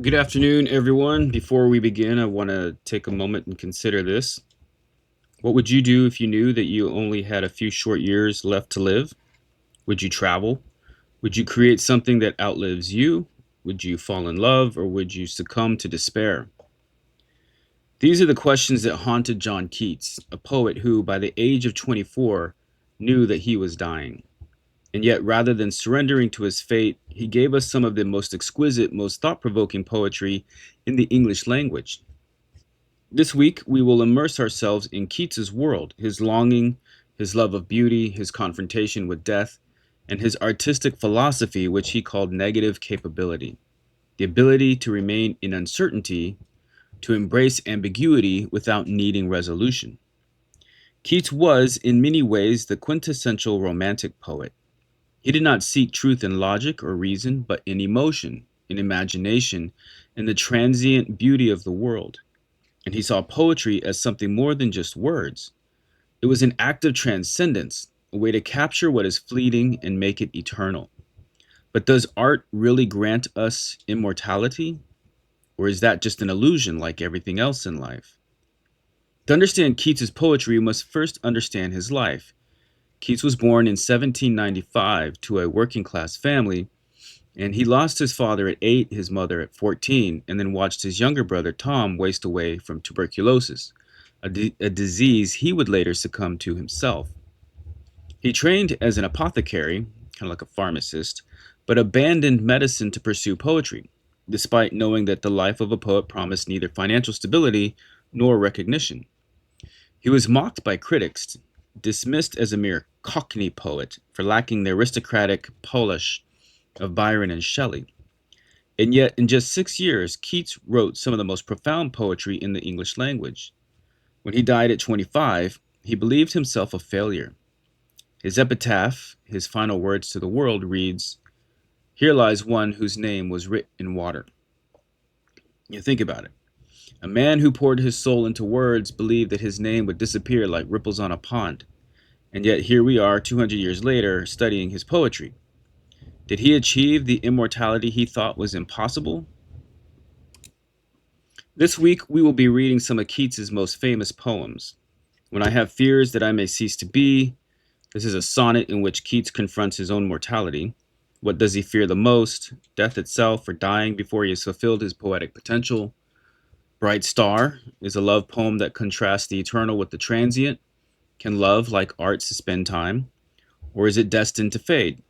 Good afternoon, everyone. Before we begin, I want to take a moment and consider this. What would you do if you knew that you only had a few short years left to live? Would you travel? Would you create something that outlives you? Would you fall in love or would you succumb to despair? These are the questions that haunted John Keats, a poet who, by the age of 24, knew that he was dying. And yet, rather than surrendering to his fate, he gave us some of the most exquisite, most thought provoking poetry in the English language. This week, we will immerse ourselves in Keats's world, his longing, his love of beauty, his confrontation with death, and his artistic philosophy, which he called negative capability, the ability to remain in uncertainty, to embrace ambiguity without needing resolution. Keats was, in many ways, the quintessential romantic poet. He did not seek truth in logic or reason, but in emotion, in imagination, in the transient beauty of the world. And he saw poetry as something more than just words. It was an act of transcendence, a way to capture what is fleeting and make it eternal. But does art really grant us immortality? Or is that just an illusion like everything else in life? To understand Keats's poetry, we must first understand his life. Keats was born in 1795 to a working class family, and he lost his father at 8, his mother at 14, and then watched his younger brother Tom waste away from tuberculosis, a disease he would later succumb to himself. He trained as an apothecary, kind of like a pharmacist, but abandoned medicine to pursue poetry, despite knowing that the life of a poet promised neither financial stability nor recognition. He was mocked by critics, dismissed as a mere cockney poet for lacking the aristocratic polish of Byron and Shelley. And yet, in just 6 years, Keats wrote some of the most profound poetry in the English language. When he died at 25, he believed himself a failure. His epitaph, his final words to the world, reads, "Here lies one whose name was writ in water." You think about it. A man who poured his soul into words believed that his name would disappear like ripples on a pond. And yet here we are 200 years later studying his poetry. Did he achieve the immortality he thought was impossible? This week we will be reading some of Keats's most famous poems. When I Have Fears That I May Cease to Be, this is a sonnet in which Keats confronts his own mortality. What does he fear the most? Death itself, or dying before he has fulfilled his poetic potential? Bright Star is a love poem that contrasts the eternal with the transient. Can love, like art, suspend time? Or is it destined to fade?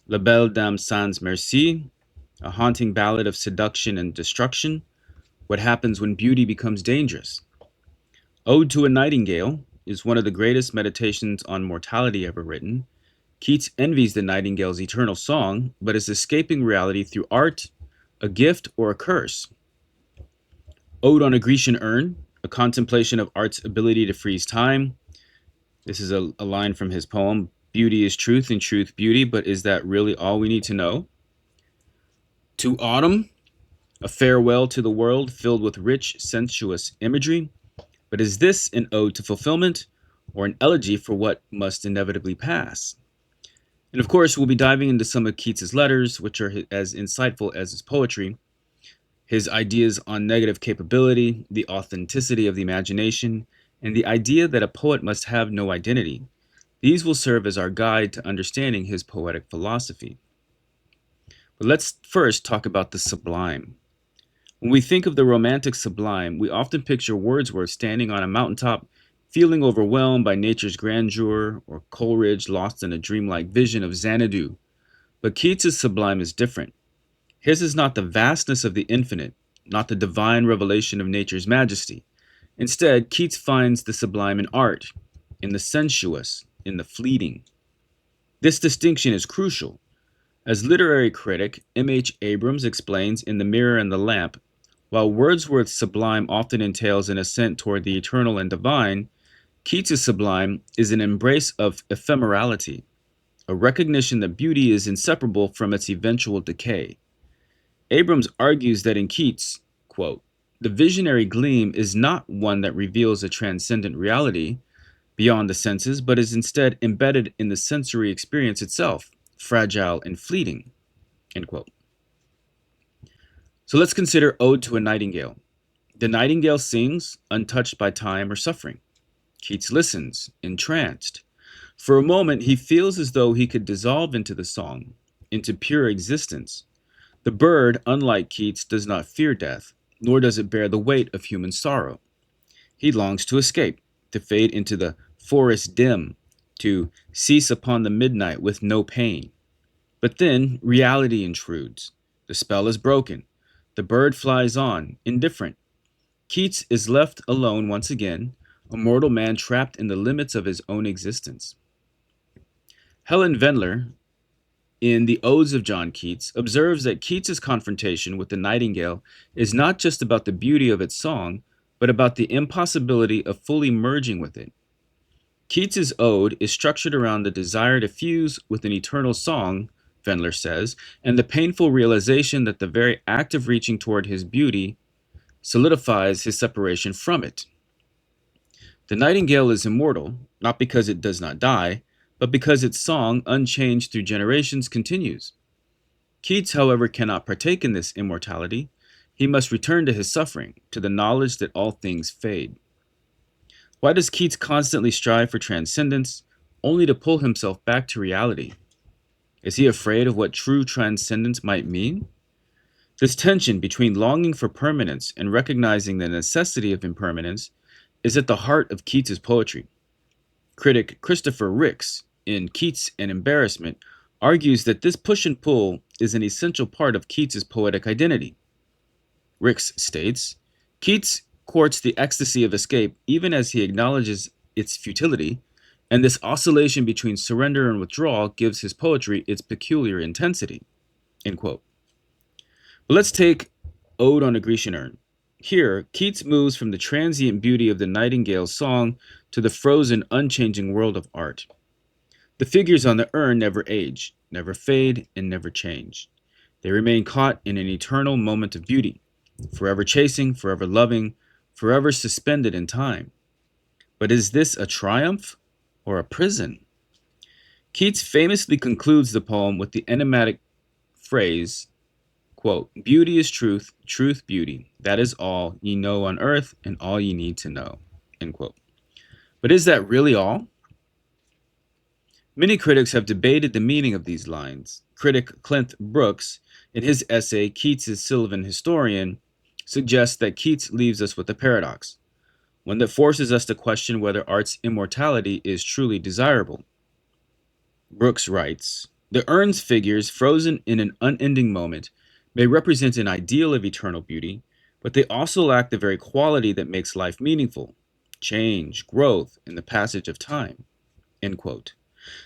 La Belle Dame Sans Merci, a haunting ballad of seduction and destruction. What happens when beauty becomes dangerous? Ode to a Nightingale is one of the greatest meditations on mortality ever written. Keats envies the nightingale's eternal song, but is escaping reality through art, a gift, or a curse. Ode on a Grecian Urn, a contemplation of art's ability to freeze time. This is a line from his poem, "Beauty is truth and truth beauty, but is that really all we need to know?" To Autumn, a farewell to the world filled with rich, sensuous imagery. But is this an ode to fulfillment or an elegy for what must inevitably pass? And of course, we'll be diving into some of Keats's letters, which are as insightful as his poetry, his ideas on negative capability, the authenticity of the imagination, and the idea that a poet must have no identity. These will serve as our guide to understanding his poetic philosophy. But let's first talk about the sublime. When we think of the romantic sublime, we often picture Wordsworth standing on a mountaintop, feeling overwhelmed by nature's grandeur, or Coleridge lost in a dreamlike vision of Xanadu. But Keats's sublime is different. His is not the vastness of the infinite, not the divine revelation of nature's majesty. Instead, Keats finds the sublime in art, in the sensuous, in the fleeting. This distinction is crucial. As literary critic M.H. Abrams explains in The Mirror and the Lamp, while Wordsworth's sublime often entails an ascent toward the eternal and divine, Keats's sublime is an embrace of ephemerality, a recognition that beauty is inseparable from its eventual decay. Abrams argues that in Keats, quote, "the visionary gleam is not one that reveals a transcendent reality beyond the senses, but is instead embedded in the sensory experience itself, fragile and fleeting." End quote. So let's consider Ode to a Nightingale. The nightingale sings, untouched by time or suffering. Keats listens, entranced. For a moment, he feels as though he could dissolve into the song, into pure existence. The bird, unlike Keats, does not fear death, nor does it bear the weight of human sorrow. He longs to escape, to fade into the forest dim, to cease upon the midnight with no pain. But then reality intrudes. The spell is broken. The bird flies on, indifferent. Keats is left alone once again, a mortal man trapped in the limits of his own existence. Helen Vendler, in The Odes of John Keats, observes that Keats's confrontation with the nightingale is not just about the beauty of its song, but about the impossibility of fully merging with it. Keats's ode is structured around the desire to fuse with an eternal song, Vendler says, and the painful realization that the very act of reaching toward his beauty solidifies his separation from it. The nightingale is immortal, not because it does not die, but because its song, unchanged through generations, continues. Keats, however, cannot partake in this immortality. He must return to his suffering, to the knowledge that all things fade. Why does Keats constantly strive for transcendence, only to pull himself back to reality? Is he afraid of what true transcendence might mean? This tension between longing for permanence and recognizing the necessity of impermanence is at the heart of Keats's poetry. Critic Christopher Ricks, in Keats and Embarrassment, argues that this push and pull is an essential part of Keats's poetic identity. Ricks states, Keats courts the ecstasy of escape even as he acknowledges its futility, and this oscillation between surrender and withdrawal gives his poetry its peculiar intensity. End quote. But let's take Ode on a Grecian Urn. Here, Keats moves from the transient beauty of the nightingale's song to the frozen, unchanging world of art. The figures on the urn never age, never fade, and never change. They remain caught in an eternal moment of beauty, forever chasing, forever loving, forever suspended in time. But is this a triumph or a prison? Keats famously concludes the poem with the enigmatic phrase, quote, beauty is truth, truth beauty. That is all ye know on earth and all ye need to know, end quote. But is that really all? Many critics have debated the meaning of these lines. Critic Clint Brooks, in his essay Keats' Sylvan Historian, suggests that Keats leaves us with a paradox, one that forces us to question whether art's immortality is truly desirable. Brooks writes, the urn's figures, frozen in an unending moment, may represent an ideal of eternal beauty, but they also lack the very quality that makes life meaningful, change, growth, and the passage of time. End quote.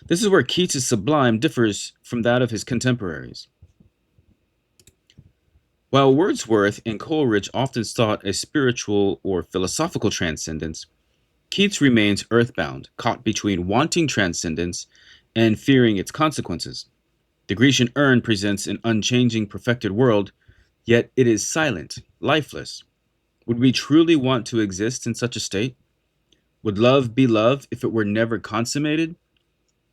This is where Keats' sublime differs from that of his contemporaries. While Wordsworth and Coleridge often sought a spiritual or philosophical transcendence, Keats remains earthbound, caught between wanting transcendence and fearing its consequences. The Grecian urn presents an unchanging, perfected world, yet it is silent, lifeless. Would we truly want to exist in such a state? Would love be love if it were never consummated?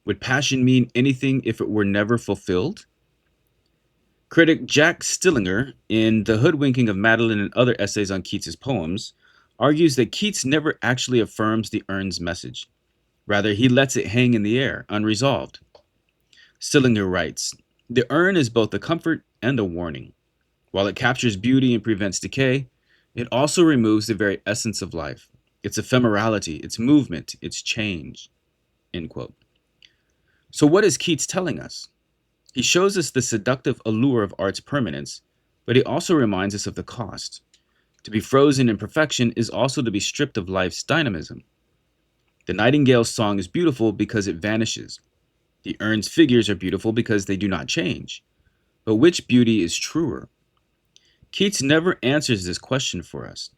Would passion mean anything if it were never fulfilled? Critic Jack Stillinger, in The Hoodwinking of Madeline and other essays on Keats's poems, argues that Keats never actually affirms the urn's message. Rather, he lets it hang in the air, unresolved. Stillinger writes, the urn is both a comfort and a warning. While it captures beauty and prevents decay, it also removes the very essence of life, its ephemerality, its movement, its change. End quote. So what is Keats telling us? He shows us the seductive allure of art's permanence, but he also reminds us of the cost. To be frozen in perfection is also to be stripped of life's dynamism. The nightingale's song is beautiful because it vanishes. The urn's figures are beautiful because they do not change. But which beauty is truer? Keats never answers this question for us.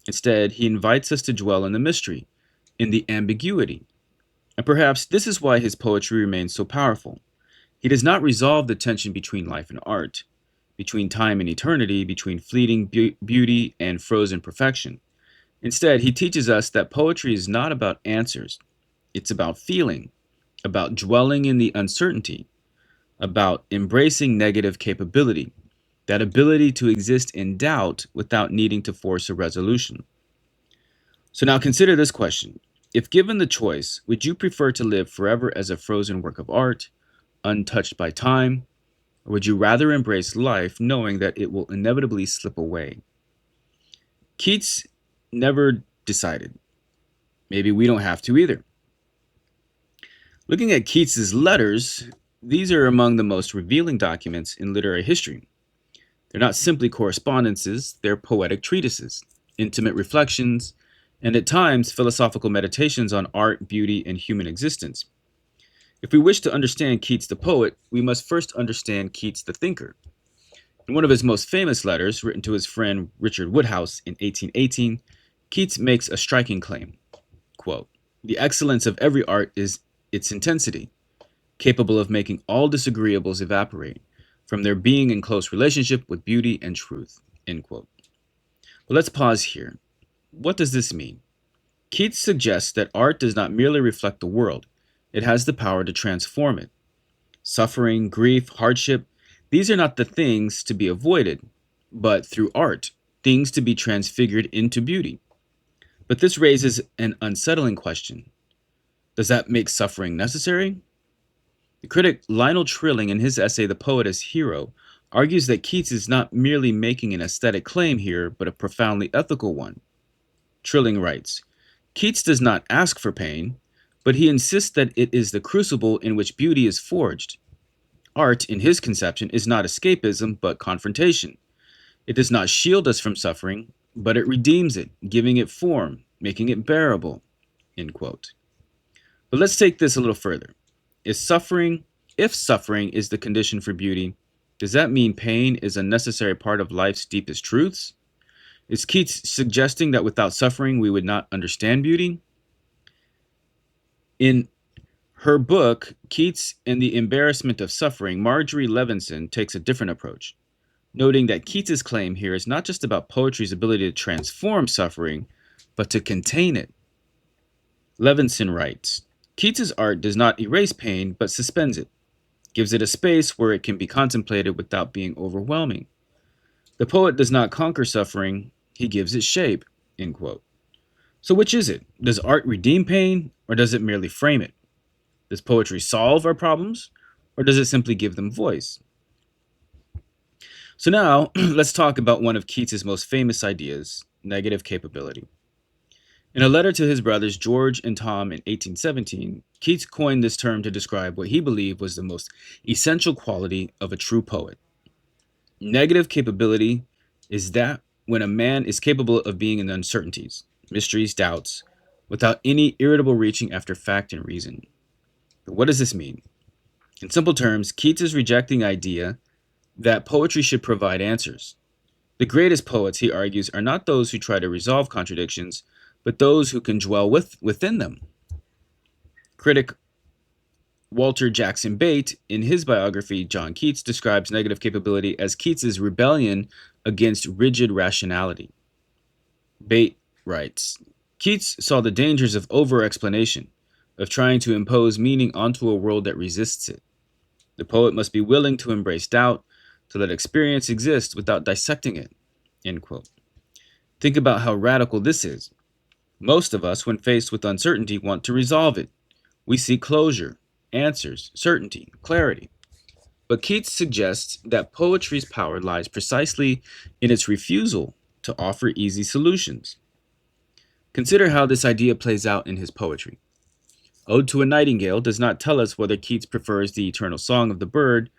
Instead, he invites us to dwell in the mystery, in the ambiguity. And perhaps this is why his poetry remains so powerful. He does not resolve the tension between life and art, between time and eternity, between fleeting beauty and frozen perfection. Instead, he teaches us that poetry is not about answers. It's about feeling, about dwelling in the uncertainty, about embracing negative capability, that ability to exist in doubt without needing to force a resolution. So now consider this question. If given the choice, would you prefer to live forever as a frozen work of art, untouched by time, or would you rather embrace life knowing that it will inevitably slip away? Keats never decided. Maybe we don't have to either. Looking at Keats's letters, these are among the most revealing documents in literary history. They're not simply correspondences, they're poetic treatises, intimate reflections, and at times philosophical meditations on art, beauty, and human existence. If we wish to understand Keats the poet, we must first understand Keats the thinker. In one of his most famous letters, written to his friend Richard Woodhouse in 1818, Keats makes a striking claim. Quote, "The excellence of every art is its intensity, capable of making all disagreeables evaporate, from their being in close relationship with beauty and truth." End quote. But let's pause here. What does this mean? Keats suggests that art does not merely reflect the world, it has the power to transform it. Suffering, grief, hardship, these are not the things to be avoided, but through art, things to be transfigured into beauty. But this raises an unsettling question. Does that make suffering necessary? The critic Lionel Trilling, in his essay The Poet as Hero, argues that Keats is not merely making an aesthetic claim here, but a profoundly ethical one. Trilling writes, Keats does not ask for pain, but he insists that it is the crucible in which beauty is forged. Art, in his conception, is not escapism, but confrontation. It does not shield us from suffering, but it redeems it, giving it form, making it bearable. End quote. But let's take this a little further. If suffering is the condition for beauty, does that mean pain is a necessary part of life's deepest truths? Is Keats suggesting that without suffering we would not understand beauty? In her book, Keats and the Embarrassment of Suffering, Marjorie Levinson takes a different approach, noting that Keats's claim here is not just about poetry's ability to transform suffering, but to contain it. Levinson writes, Keats's art does not erase pain, but suspends it, gives it a space where it can be contemplated without being overwhelming. The poet does not conquer suffering, he gives it shape. End quote. So which is it? Does art redeem pain, or does it merely frame it? Does poetry solve our problems, or does it simply give them voice? So now, let's talk about one of Keats's most famous ideas, negative capability. In a letter to his brothers George and Tom in 1817, Keats coined this term to describe what he believed was the most essential quality of a true poet. Negative capability is that when a man is capable of being in uncertainties, mysteries, doubts, without any irritable reaching after fact and reason. But what does this mean? In simple terms, Keats is rejecting the idea that poetry should provide answers. The greatest poets, he argues, are not those who try to resolve contradictions, but those who can dwell within them. Critic Walter Jackson Bate, in his biography, John Keats, describes negative capability as Keats's rebellion against rigid rationality. Bate writes, Keats saw the dangers of over-explanation, of trying to impose meaning onto a world that resists it. The poet must be willing to embrace doubt, to let experience exist without dissecting it. End quote. Think about how radical this is. Most of us, when faced with uncertainty, want to resolve it. We seek closure, answers, certainty, clarity. But Keats suggests that poetry's power lies precisely in its refusal to offer easy solutions. Consider how this idea plays out in his poetry. Ode to a Nightingale does not tell us whether Keats prefers the eternal song of the bird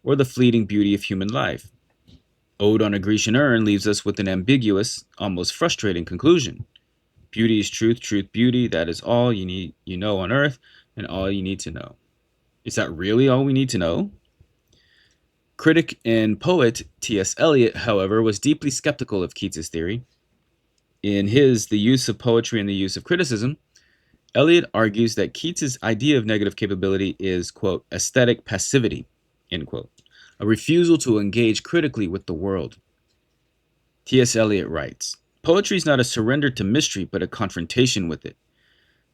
or the fleeting beauty of human life. Ode on a Grecian Urn leaves us with an ambiguous, almost frustrating conclusion. Beauty is truth, truth, beauty, that is all you know on earth, and all you need to know. Is that really all we need to know? Critic and poet T.S. Eliot, however, was deeply skeptical of Keats's theory. In his The Use of Poetry and the Use of Criticism, Eliot argues that Keats's idea of negative capability is, quote, aesthetic passivity, end quote, a refusal to engage critically with the world. T.S. Eliot writes, poetry is not a surrender to mystery, but a confrontation with it.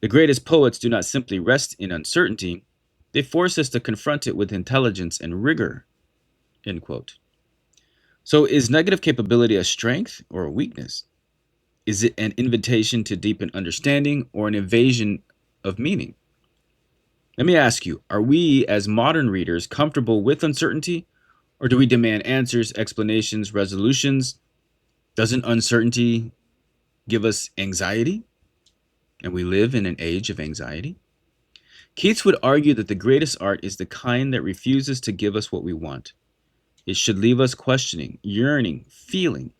The greatest poets do not simply rest in uncertainty, they force us to confront it with intelligence and rigor. End quote. So, is negative capability a strength or a weakness? Is it an invitation to deepen understanding or an invasion of meaning? Let me ask you, are we as modern readers comfortable with uncertainty, or do we demand answers, explanations, resolutions? Doesn't uncertainty give us anxiety? And we live in an age of anxiety? Keats would argue that the greatest art is the kind that refuses to give us what we want. It should leave us questioning, yearning, feeling.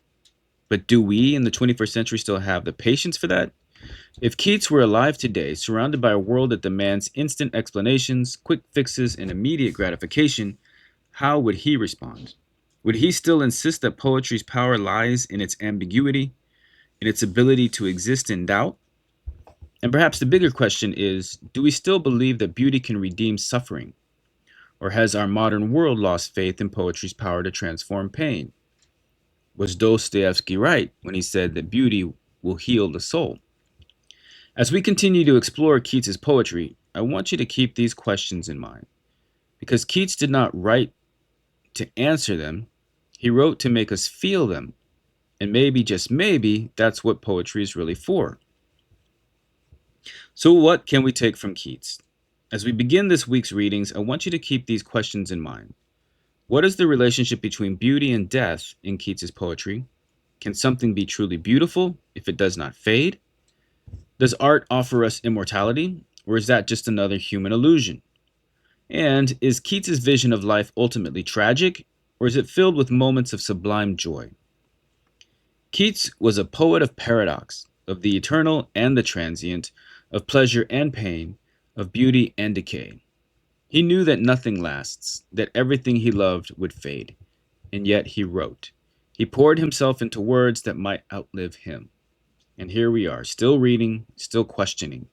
But do we in the 21st century still have the patience for that? If Keats were alive today, surrounded by a world that demands instant explanations, quick fixes, and immediate gratification, how would he respond? Would he still insist that poetry's power lies in its ambiguity, in its ability to exist in doubt? And perhaps the bigger question is, do we still believe that beauty can redeem suffering? Or has our modern world lost faith in poetry's power to transform pain? Was Dostoevsky right when he said that beauty will heal the soul? As we continue to explore Keats's poetry, I want you to keep these questions in mind. Because Keats did not write to answer them, he wrote to make us feel them. And maybe, just maybe, that's what poetry is really for. So, what can we take from Keats? As we begin this week's readings, I want you to keep these questions in mind. What is the relationship between beauty and death in Keats's poetry? Can something be truly beautiful if it does not fade? Does art offer us immortality, or is that just another human illusion? And is Keats's vision of life ultimately tragic, or is it filled with moments of sublime joy? Keats was a poet of paradox, of the eternal and the transient, of pleasure and pain, of beauty and decay. He knew that nothing lasts, that everything he loved would fade, and yet he wrote. He poured himself into words that might outlive him. And here we are, still reading, still questioning.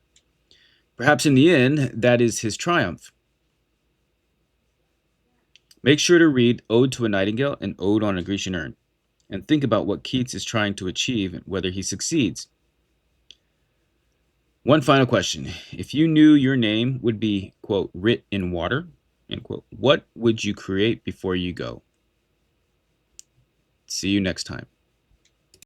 Perhaps in the end, that is his triumph. Make sure to read Ode to a Nightingale and Ode on a Grecian Urn, and think about what Keats is trying to achieve and whether he succeeds. One final question. If you knew your name would be, quote, writ in water, end quote, what would you create before you go? See you next time.